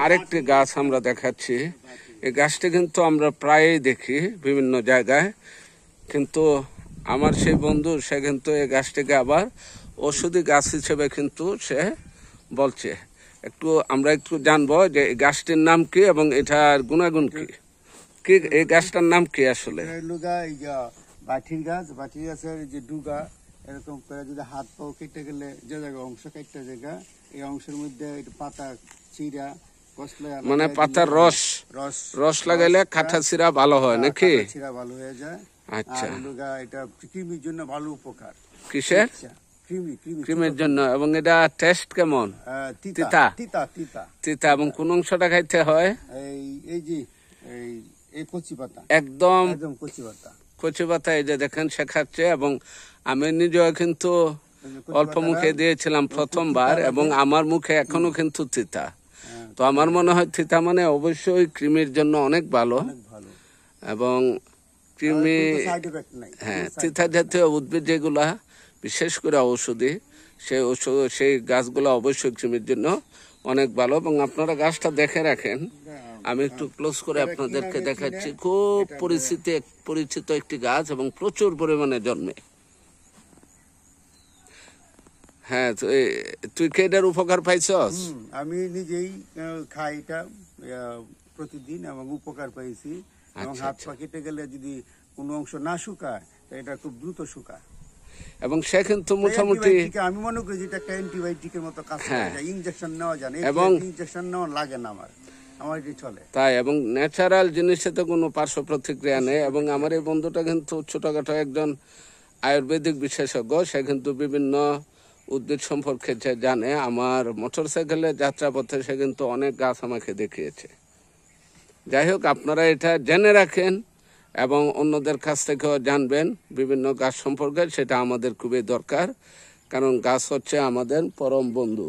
আরেকটি গাছ আমরা দেখাচ্ছি। এই গাছটি কিন্তু আমরা প্রায়ই দেখি বিভিন্ন জায়গায়, কিন্তু আমার সেই বন্ধু সে কিন্তু এই গাছটিকে আবার ওষুধি গাছ হিসেবে কিন্তু সে বলছে। আমরা একটু জানবো যে এই গাছটির নাম কি এবং এটার গুণাগুণ কি। এই গাছটার নাম কি আসলে? বাঠির গাছ। বাঠির গাছের যে ডুগা এরকম করে যদি হাত পাও কেটে গেলে যে জায়গা অংশ কেটে জায়গা, এই অংশের মধ্যে পাতা চিরা মানে পাতার রস রস লাগাইলে কাঁটা চিরা ভালো হয় নাকি? চিরা ভালো হয়ে যায়। আচ্ছা, এটা কৃমির জন্য ভালো উপকার। কিসের? কৃমির জন্য। এবং এটা টেস্ট কেমন? তিতা তিতা। এবং কোন অংশটা খাইতে হয়? এই যে এই কচি পাতা, একদম কচি পাতা। কচি পাতা এই যে দেখেন শেখাচ্ছে। এবং আমি নিজেও কিন্তু অল্প মুখে দিয়েছিলাম প্রথমবার, এবং আমার মুখে এখনো কিন্তু তিতা। তো আমার মনে হয় তিতা মানে অবশ্যই কৃমির জন্য অনেক ভালো। এবং কৃমি, হ্যাঁ, তিতা জাতীয় উদ্ভিদ যেগুলা বিশেষ করে ঔষধি, সেই গাছগুলো অবশ্যই কৃমির জন্য অনেক ভালো। এবং আপনারা গাছটা দেখে রাখেন, আমি একটু ক্লোজ করে আপনাদেরকে দেখাচ্ছি। খুব পরিচিত একটি গাছ এবং প্রচুর পরিমাণে জন্মে। হ্যাঁ, তুই কি এটার উপকার পাইছস? আমি নিজেই খাই এটা প্রতিদিন এবং উপকার পাইছি। এবং হাত পা কেটে গেলে যদি কোনো অংশ না শুকায়, এটা খুব দ্রুত শুকায়। এবং সে কিন্তু মোটামুটি আমি মনে করি যেটা একটা অ্যান্টিবায়োটিকের মতো কাজ করে। ইনজেকশন নেওয়া যায় না, এবং ইনজেকশন নেওয়া লাগে না আমার এটি চলে তাই। এবং ন্যাচারাল জিনিসে তো কোনো পার্শ্ব প্রতিক্রিয়া নেই। এবং আমার এই বন্ধুটা কিন্তু ছোটখাটো একজন আয়ুর্বেদিক বিশেষজ্ঞ। সে কিন্তু বিভিন্ন উদ্ভিদ সম্পর্কে জানে। আমার মোটরসাইকেলের যাত্রাপথে সে কিন্তু অনেক গাছ আমাকে দেখিয়েছে। যাই হোক, আপনারা এটা জেনে রাখেন এবং অন্যদের কাছ থেকেও জানবেন বিভিন্ন গাছ সম্পর্কে। সেটা আমাদের খুবই দরকার, কারণ গাছ হচ্ছে আমাদের পরম বন্ধু।